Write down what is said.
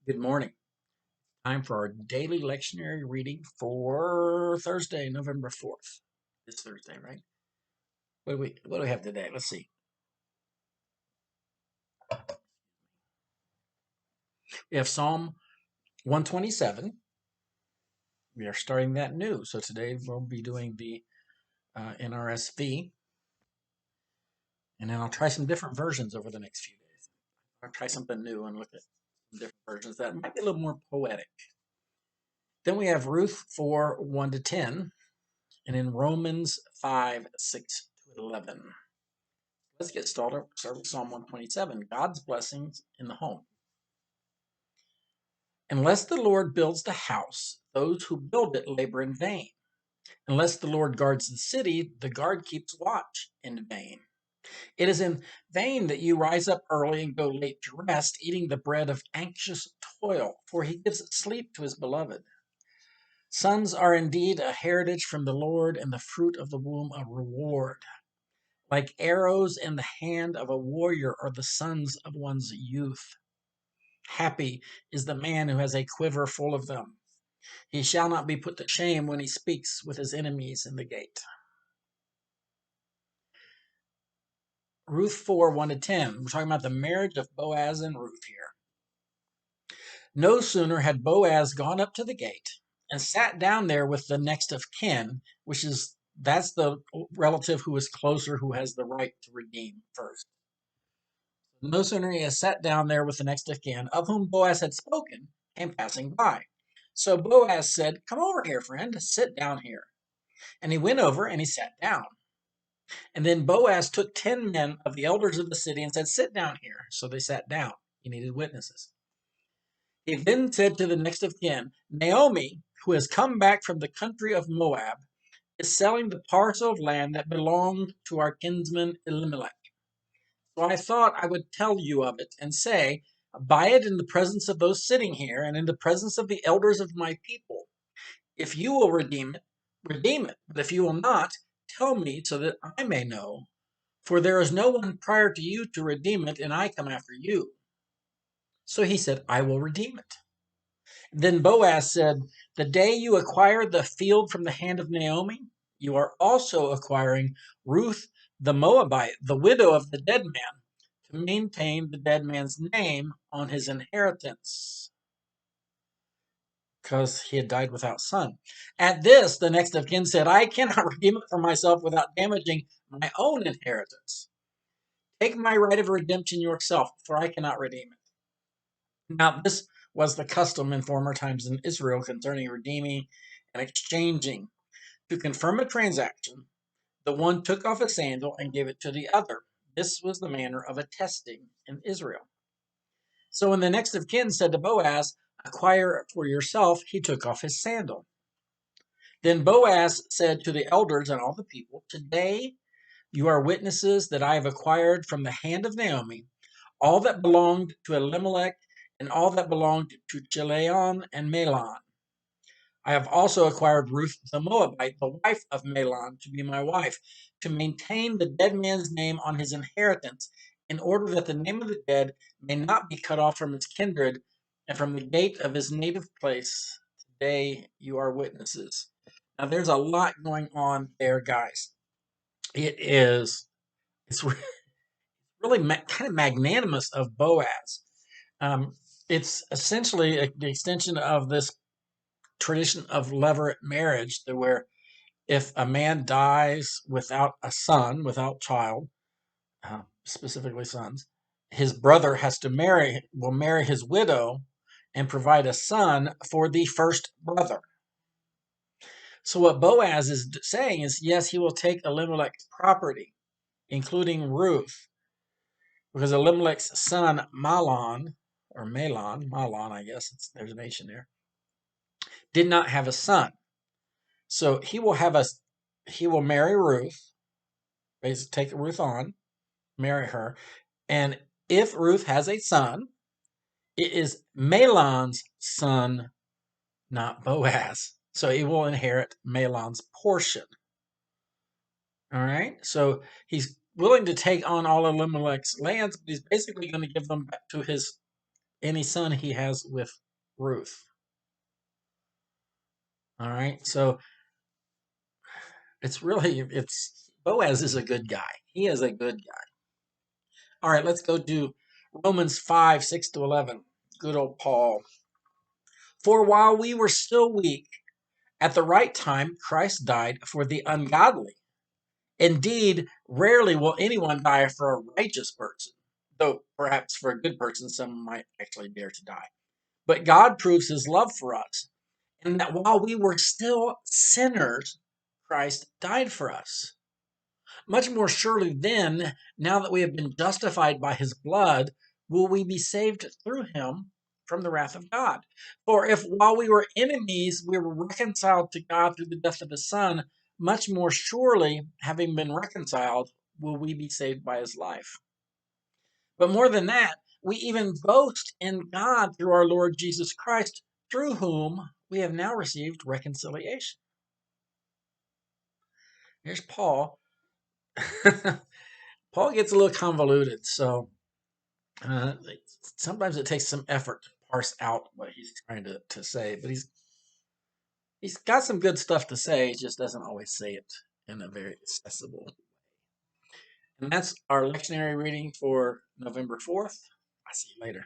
Good morning. Time for our daily lectionary reading for Thursday, November 4th. This Thursday, right? What do we have today? Let's see. We have Psalm 127. We are starting that new. So today we'll be doing the NRSV, and then I'll try some different versions over the next few days. I'll try something new and look at some different versions that might be a little more poetic. Then we have Ruth 4, 1 to 10, and in Romans 5, 6 to 11. Let's get started. Start with Psalm 127, God's blessings in the home. Unless the Lord builds the house, those who build it labor in vain. Unless the Lord guards the city, the guard keeps watch in vain. It is in vain that you rise up early and go late to rest, eating the bread of anxious toil, for he gives sleep to his beloved. Sons are indeed a heritage from the Lord, and the fruit of the womb a reward. Like arrows in the hand of a warrior are the sons of one's youth. Happy is the man who has a quiver full of them. He shall not be put to shame when he speaks with his enemies in the gate. Ruth 4, 1 to 10. We're talking about the marriage of Boaz and Ruth here. No sooner had Boaz gone up to the gate and sat down there with the next of kin, that's the relative who is closer, who has the right to redeem first. No sooner he has sat down there with the next of kin, of whom Boaz had spoken, came passing by. So Boaz said, "Come over here, friend, sit down here." And he went over and he sat down. And then Boaz took 10 men of the elders of the city and said, "Sit down here." So they sat down. He needed witnesses. He then said to the next of kin, "Naomi, who has come back from the country of Moab, is selling the parcel of land that belonged to our kinsman Elimelech. So I thought I would tell you of it and say, buy it in the presence of those sitting here and in the presence of the elders of my people. If you will redeem it, redeem it. But if you will not, tell me so that I may know. For there is no one prior to you to redeem it, and I come after you." So he said, "I will redeem it." Then Boaz said, "The day you acquire the field from the hand of Naomi, you are also acquiring Ruth the Moabite, the widow of the dead man, to maintain the dead man's name on his inheritance, because he had died without son." At this, the next of kin said, "I cannot redeem it for myself without damaging my own inheritance. Take my right of redemption yourself, for I cannot redeem it." Now, this was the custom in former times in Israel concerning redeeming and exchanging. To confirm a transaction, the one took off a sandal and gave it to the other. This was the manner of attesting in Israel. So when the next of kin said to Boaz, "Acquire it for yourself," he took off his sandal. Then Boaz said to the elders and all the people, "Today you are witnesses that I have acquired from the hand of Naomi all that belonged to Elimelech and all that belonged to Chilion and Mahlon. I have also acquired Ruth the Moabite, the wife of Mahlon, to be my wife, to maintain the dead man's name on his inheritance, in order that the name of the dead may not be cut off from his kindred and from the gate of his native place. Today you are witnesses." Now there's a lot going on there, guys. It's really kind of magnanimous of Boaz. Um, it's essentially the extension of this tradition of levirate marriage, where if a man dies without a son, without child, specifically sons, his brother will marry his widow and provide a son for the first brother. So what Boaz is saying is, yes, he will take Elimelech's property, including Ruth, because Elimelech's son Mahlon, or Mahlon, I guess there's an H in there, did not have a son. So he will marry Ruth, basically take Ruth on, marry her, and if Ruth has a son, it is Mahlon's son, not Boaz. So he will inherit Mahlon's portion. All right. So he's willing to take on all Elimelech's lands, but he's basically going to give them back to his any son he has with Ruth. All right. So it's Boaz is a good guy. He is a good guy. All right, let's go to Romans 5, 6 to 11. Good old Paul. For while we were still weak, at the right time, Christ died for the ungodly. Indeed, rarely will anyone die for a righteous person, though perhaps for a good person, some might actually dare to die. But God proves his love for us, and that while we were still sinners, Christ died for us. Much more surely then, now that we have been justified by his blood, will we be saved through him from the wrath of God. For if while we were enemies, we were reconciled to God through the death of his Son, much more surely, having been reconciled, will we be saved by his life. But more than that, we even boast in God through our Lord Jesus Christ, through whom we have now received reconciliation. Here's Paul. Paul gets a little convoluted, so uh, sometimes it takes some effort to parse out what he's trying to say, but he's got some good stuff to say. He just doesn't always say it in a very accessible. And that's our lectionary reading for November 4th. I'll see you later.